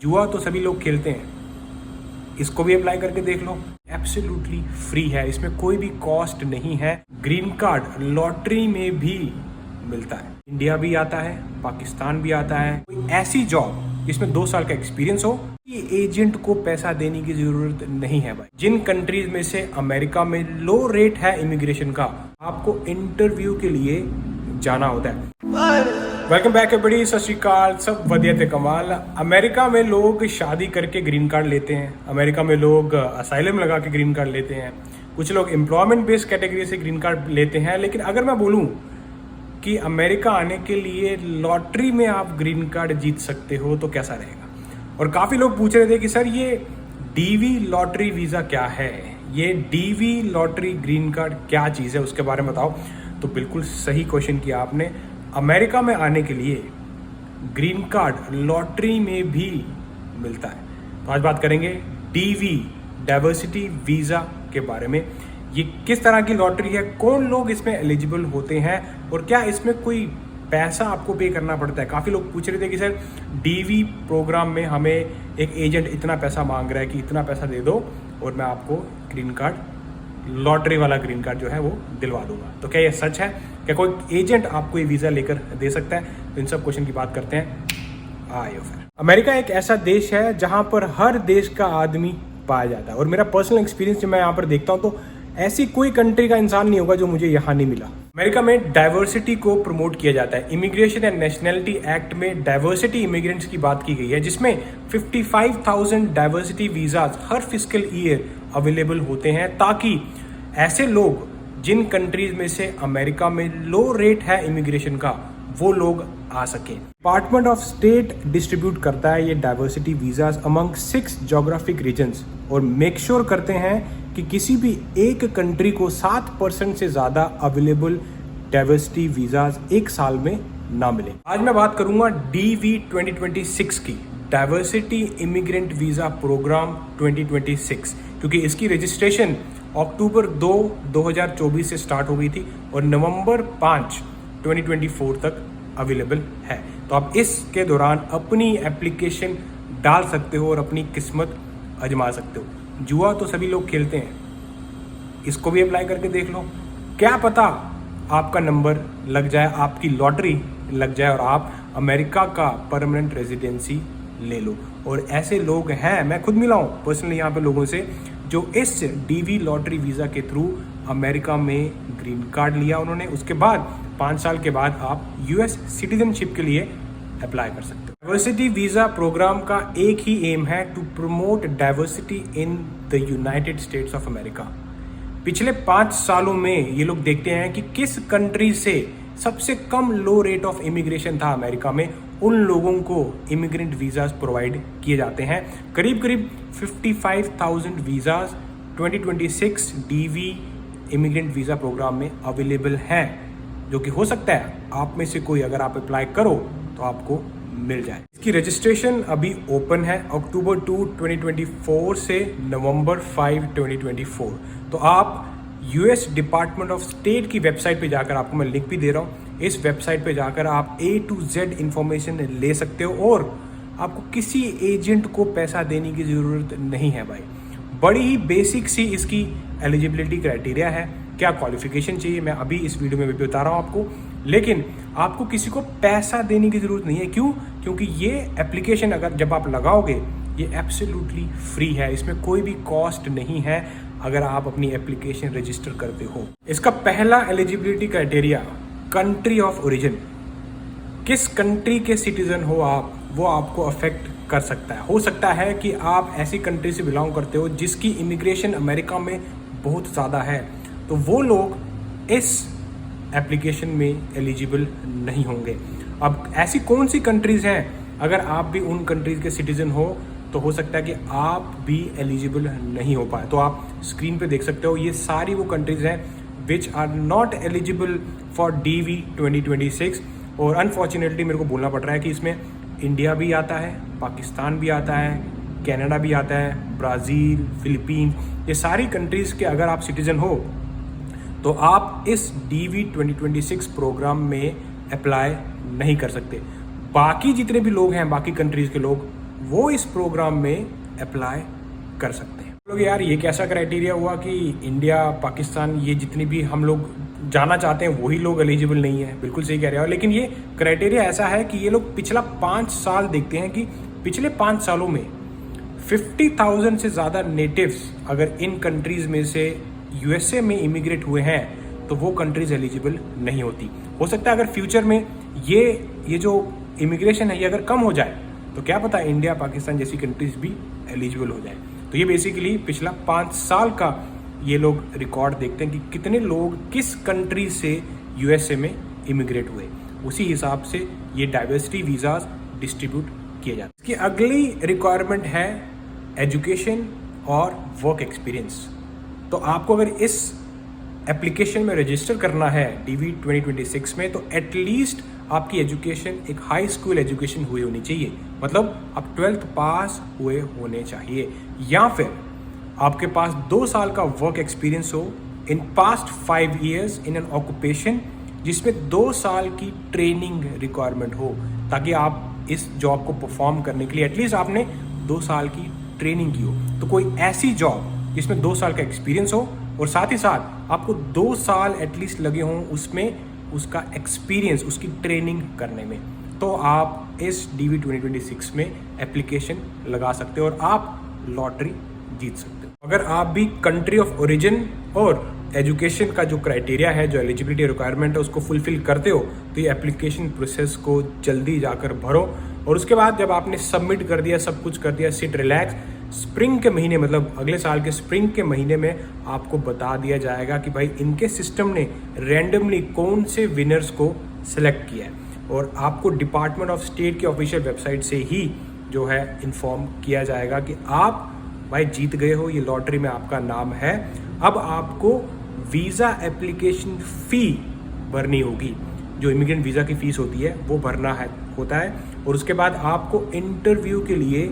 जुआ तो सभी लोग खेलते हैं, इसको भी अप्लाई करके देख लो। एब्सोल्युटली फ्री है, इसमें कोई भी कॉस्ट नहीं है। ग्रीन कार्ड लॉटरी में भी मिलता है, इंडिया भी आता है, पाकिस्तान भी आता है। कोई ऐसी जॉब जिसमें 2 साल का एक्सपीरियंस हो, ये एजेंट को पैसा देने की जरूरत नहीं है भाई। जिन कंट्रीज में से अमेरिका में लो रेट है इमिग्रेशन का, आपको इंटरव्यू के लिए जाना होता है। वेलकम बैक एवरीबॉडी, सत श्री अकाल, सब वधिया ते कमाल। अमेरिका में लोग शादी करके ग्रीन कार्ड लेते हैं, अमेरिका में लोग असाइलम लगा के ग्रीन कार्ड लेते हैं, कुछ लोग एम्प्लॉयमेंट बेस्ड कैटेगरी से ग्रीन कार्ड लेते हैं। लेकिन अगर मैं बोलूं कि अमेरिका आने के लिए लॉटरी में आप ग्रीन कार्ड जीत सकते हो तो कैसा रहेगा। और काफ़ी लोग पूछ रहे थे कि सर ये डीवी लॉटरी वीज़ा क्या है, ये डीवी लॉटरी ग्रीन कार्ड क्या चीज़ है, उसके बारे में बताओ। तो बिल्कुल सही क्वेश्चन किया आपने। अमेरिका में आने के लिए ग्रीन कार्ड लॉटरी में भी मिलता है। तो आज बात करेंगे डीवी डाइवर्सिटी वीज़ा के बारे में। ये किस तरह की लॉटरी है, कौन लोग इसमें एलिजिबल होते हैं और क्या इसमें कोई पैसा आपको पे करना पड़ता है। काफ़ी लोग पूछ रहे थे कि सर डीवी प्रोग्राम में हमें एक एजेंट इतना पैसा मांग रहा है कि इतना पैसा दे दो और मैं आपको ग्रीन कार्ड, लॉटरी वाला ग्रीन कार्ड जो है वो दिलवा दूंगा। तो क्या ये सच है, क्या कोई एजेंट आपको ये वीज़ा लेकर दे सकता है? तो इन सब क्वेश्चन की बात करते हैं। आइए फिर। अमेरिका एक ऐसा देश है जहाँ पर हर देश का आदमी पाया जाता है और मेरा पर्सनल एक्सपीरियंस जब मैं यहाँ पर देखता हूँ तो ऐसी कोई कंट्री का इंसान नहीं होगा जो मुझे यहाँ नहीं मिला। अमेरिका में डाइवर्सिटी को प्रमोट किया जाता है। इमिग्रेशन एंड नेशनैलिटी एक्ट में डाइवर्सिटी इमिग्रेंट्स की बात की गई है, जिसमें 55,000 डाइवर्सिटी वीज़ाज हर फिस्कल ईयर अवेलेबल होते हैं, ताकि ऐसे लोग जिन कंट्रीज में से अमेरिका में लो रेट है इमिग्रेशन का, वो लोग आ सकें। डिपार्टमेंट ऑफ स्टेट डिस्ट्रीब्यूट करता है ये diversity visas among 6 geographic regions और मेक श्योर करते हैं कि किसी भी एक कंट्री को 7% से ज़्यादा अवेलेबल डाइवर्सिटी वीज़ाज एक साल में ना मिले। आज मैं बात करूंगा DV 2026 की, डाइवर्सिटी इमिग्रेंट वीज़ा प्रोग्राम 2026, क्योंकि इसकी रजिस्ट्रेशन अक्टूबर 2, 2024 से स्टार्ट हो गई थी और नवंबर 5, 2024 तक अवेलेबल है। तो आप इसके दौरान अपनी एप्लीकेशन डाल सकते हो और अपनी किस्मत आजमा सकते हो। जुआ तो सभी लोग खेलते हैं, इसको भी अप्लाई करके देख लो। क्या पता आपका नंबर लग जाए, आपकी लॉटरी लग जाए और आप अमेरिका का परमानेंट रेजिडेंसी ले लो। और ऐसे लोग हैं, मैं खुद मिला हूँ पर्सनली यहाँ पे लोगों से, जो इस डीवी लॉटरी वीज़ा के थ्रू अमेरिका में ग्रीन कार्ड लिया उन्होंने। उसके बाद 5 साल के बाद आप US सिटीजनशिप के लिए अप्लाई कर सकते हो। डाइवर्सिटी वीज़ा प्रोग्राम का एक ही एम है, to promote diversity in the United States of America. पिछले 5 सालों में ये लोग देखते हैं कि किस कंट्री से सबसे कम लो रेट ऑफ इमिग्रेशन था अमेरिका में, उन लोगों को इमिग्रेंट वीज़ाज प्रोवाइड किए जाते हैं। करीब करीब 55,000 visas 2026 DV immigrant visa programme में अवेलेबल हैं, जो कि हो सकता है आप में से कोई अगर आप अप्लाई करो तो आपको मिल जाए। इसकी रजिस्ट्रेशन अभी ओपन है अक्टूबर 2, 2024 से नवंबर 5, 2024। तो आप US डिपार्टमेंट ऑफ स्टेट की वेबसाइट पे जाकर, आपको मैं लिंक भी दे रहा हूँ, इस वेबसाइट पे जाकर आप A to Z इंफॉर्मेशन ले सकते हो और आपको किसी एजेंट को पैसा देने की ज़रूरत नहीं है भाई। बड़ी ही बेसिक सी इसकी एलिजिबिलिटी क्राइटेरिया है। क्या क्वालिफिकेशन चाहिए मैं अभी इस वीडियो में भी बता रहा हूँ आपको, लेकिन आपको किसी को पैसा देने की ज़रूरत नहीं है। क्यों? क्योंकि ये एप्लीकेशन अगर जब आप लगाओगे, ये एब्सोल्युटली फ्री है, इसमें कोई भी कॉस्ट नहीं है अगर आप अपनी एप्लीकेशन रजिस्टर करते हो। इसका पहला eligibility criteria country of origin, किस कंट्री के सिटीजन हो आप, वो आपको अफेक्ट कर सकता है। हो सकता है कि आप ऐसी कंट्री से बिलोंग करते हो जिसकी इमिग्रेशन अमेरिका में बहुत ज़्यादा है, तो वो लोग इस एप्लीकेशन में एलिजिबल नहीं होंगे। अब ऐसी कौन सी कंट्रीज़ हैं, अगर आप भी उन कंट्रीज़ के सिटीजन हो तो हो सकता है कि आप भी एलिजिबल नहीं हो पाए। तो आप स्क्रीन पे देख सकते हो, ये सारी वो कंट्रीज़ हैं which are not eligible for DV 2026। और अनफॉर्चुनेटली मेरे को बोलना पड़ रहा है कि इसमें इंडिया भी आता है, पाकिस्तान भी आता है, कनाडा भी आता है, ब्राज़ील, फिलीपींस, ये सारी कंट्रीज़ के अगर आप सिटीज़न हो तो आप इस DV 2026 प्रोग्राम में अप्लाई नहीं कर सकते। बाकी जितने भी लोग हैं, बाकी कंट्रीज़ के लोग, वो इस प्रोग्राम में अप्लाई कर सकते हैं। लोग यार ये कैसा क्राइटेरिया हुआ कि इंडिया पाकिस्तान ये जितनी भी हम लोग जाना चाहते हैं वही लोग एलिजिबल नहीं है। बिल्कुल सही कह रहे हो, लेकिन ये क्राइटेरिया ऐसा है कि ये लोग पिछला 5 साल देखते हैं कि पिछले 5 सालों में 50,000 से ज़्यादा नेटिव्स अगर इन कंट्रीज़ में से यूएसए में इमिग्रेट हुए हैं तो वो कंट्रीज एलिजिबल नहीं होती। हो सकता है अगर फ्यूचर में ये जो इमिग्रेशन है ये अगर कम हो जाए तो क्या पता इंडिया पाकिस्तान जैसी कंट्रीज भी एलिजिबल हो जाए। तो ये बेसिकली पिछला 5 साल का ये लोग रिकॉर्ड देखते हैं कि कितने लोग किस कंट्री से यूएसए में इमिग्रेट हुए, उसी हिसाब से ये डाइवर्सिटी वीज़ाज डिस्ट्रीब्यूट किए जाते हैं। इसकी अगली रिक्वायरमेंट है एजुकेशन और वर्क एक्सपीरियंस। तो आपको अगर इस एप्लीकेशन में रजिस्टर करना है DV 2026 में तो एटलीस्ट आपकी एजुकेशन एक हाई स्कूल एजुकेशन हुई होनी चाहिए, मतलब आप 12th पास हुए होने चाहिए, या फिर आपके पास 2 साल का वर्क एक्सपीरियंस हो in past 5 years in an occupation जिसमें 2 साल की ट्रेनिंग रिक्वायरमेंट हो, ताकि आप इस जॉब को परफॉर्म करने के लिए एटलीस्ट आपने 2 साल की ट्रेनिंग की हो। तो कोई ऐसी जॉब जिसमें 2 साल का एक्सपीरियंस हो और साथ ही साथ आपको 2 साल एटलीस्ट लगे हों उसमें उसका एक्सपीरियंस, उसकी ट्रेनिंग करने में, तो आप इस DV 2026 में एप्लीकेशन लगा सकते हो और आप लॉटरी जीत सकते हो। अगर आप भी कंट्री ऑफ ओरिजिन और एजुकेशन का जो क्राइटेरिया है, जो एलिजिबिलिटी रिक्वायरमेंट है, उसको फुलफिल करते हो तो ये एप्लीकेशन प्रोसेस को जल्दी जाकर भरो और उसके बाद जब आपने सबमिट कर दिया, सब कुछ कर दिया, सिट रिलैक्स, स्प्रिंग के महीने मतलब अगले साल के स्प्रिंग के महीने में आपको बता दिया जाएगा कि भाई इनके सिस्टम ने रैंडमली कौन से विनर्स को सिलेक्ट किया है, और आपको डिपार्टमेंट ऑफ स्टेट की ऑफिशियल वेबसाइट से ही जो है इन्फॉर्म किया जाएगा कि आप भाई जीत गए हो, ये लॉटरी में आपका नाम है। अब आपको वीज़ा एप्लीकेशन फ़ी भरनी होगी, जो इमिग्रेंट वीज़ा की फ़ीस होती है वो भरना होता है, और उसके बाद आपको इंटरव्यू के लिए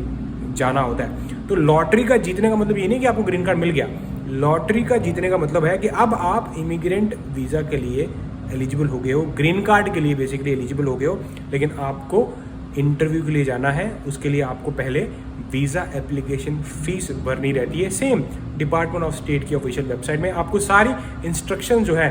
जाना होता है। तो लॉटरी का जीतने का मतलब ये नहीं कि आपको ग्रीन कार्ड मिल गया, लॉटरी का जीतने का मतलब है कि अब आप इमिग्रेंट वीज़ा के लिए एलिजिबल हो गए हो, ग्रीन कार्ड के लिए बेसिकली एलिजिबल हो गए हो, लेकिन आपको इंटरव्यू के लिए जाना है। उसके लिए आपको पहले वीज़ा एप्लीकेशन फ़ीस भरनी रहती है। सेम डिपार्टमेंट ऑफ स्टेट की ऑफिशियल वेबसाइट में आपको सारी इंस्ट्रक्शन जो है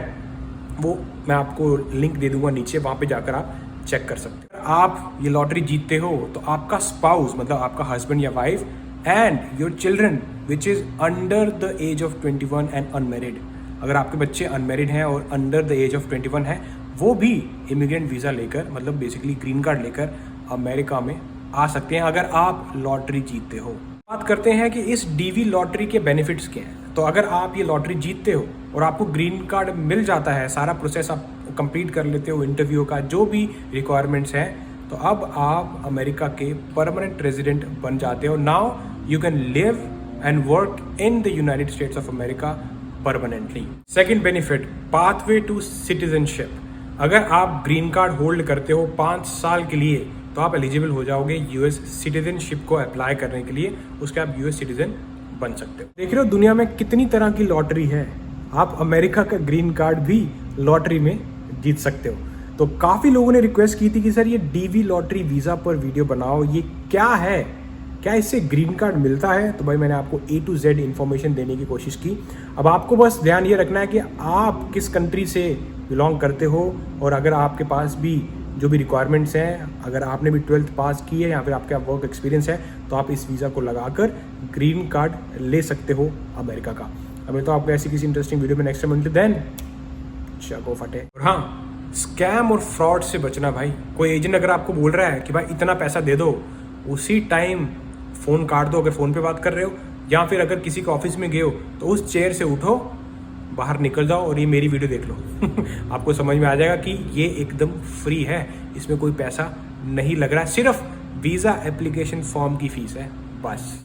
वो मैं आपको लिंक दे दूंगा नीचे, वहाँ पे जाकर आप चेक कर सकते हैं। आप ये लॉटरी जीतते हो तो आपका स्पाउस मतलब आपका हस्बैंड या wife and your children which is under the age of 21 and unmarried, अगर आपके बच्चे अनमेरिड हैं और अंडर द एज ऑफ 21 हैं, वो भी इमिग्रेंट वीज़ा लेकर मतलब बेसिकली ग्रीन कार्ड लेकर अमेरिका में आ सकते हैं अगर आप लॉटरी जीतते हो। बात करते हैं कि इस DV लॉटरी के बेनिफिट्स क्या हैं। तो अगर आप ये लॉटरी जीतते हो और आपको ग्रीन कार्ड मिल जाता है, सारा प्रोसेस आप कंप्लीट कर लेते हो, इंटरव्यू का जो भी रिक्वायरमेंट्स हैं, तो अब आप अमेरिका के परमानेंट रेजिडेंट बन जाते हो। Now you can live and work in the United States of America permanently. Second benefit, pathway to citizenship. अगर आप ग्रीन कार्ड होल्ड करते हो 5 साल के लिए तो आप एलिजिबल हो जाओगे यूएस सिटीजनशिप को अप्लाई करने के लिए, उसके आप यूएस सिटीजन बन सकते हो। देख रहे हो दुनिया में कितनी तरह की लॉटरी है, आप अमेरिका का ग्रीन कार्ड भी लॉटरी में जीत सकते हो। तो काफ़ी लोगों ने रिक्वेस्ट की थी कि सर ये DV लॉटरी वीज़ा पर वीडियो बनाओ, ये क्या है, क्या इससे ग्रीन कार्ड मिलता है? तो भाई मैंने आपको A to Z इन्फॉर्मेशन देने की कोशिश की। अब आपको बस ध्यान ये रखना है कि आप किस कंट्री से बिलोंग करते हो, और अगर आपके पास भी जो भी रिक्वायरमेंट्स हैं, अगर आपने भी 12th पास की है या फिर आपका वर्क एक्सपीरियंस है, तो आप इस वीज़ा को लगाकर ग्रीन कार्ड ले सकते हो अमेरिका का। अब मैं तो आपको ऐसी किसी इंटरेस्टिंग वीडियो में नेक्स्ट टाइम मिलते देन चको फटे। और हाँ, स्कैम और फ्रॉड से बचना भाई। कोई एजेंट अगर आपको बोल रहा है कि भाई इतना पैसा दे दो, उसी टाइम फ़ोन काट दो अगर फ़ोन पे बात कर रहे हो, या फिर अगर किसी के ऑफिस में गए हो तो उस चेयर से उठो, बाहर निकल जाओ और ये मेरी वीडियो देख लो। आपको समझ में आ जाएगा कि ये एकदम फ्री है, इसमें कोई पैसा नहीं लग रहा है, सिर्फ वीज़ा एप्लीकेशन फॉर्म की फ़ीस है बस।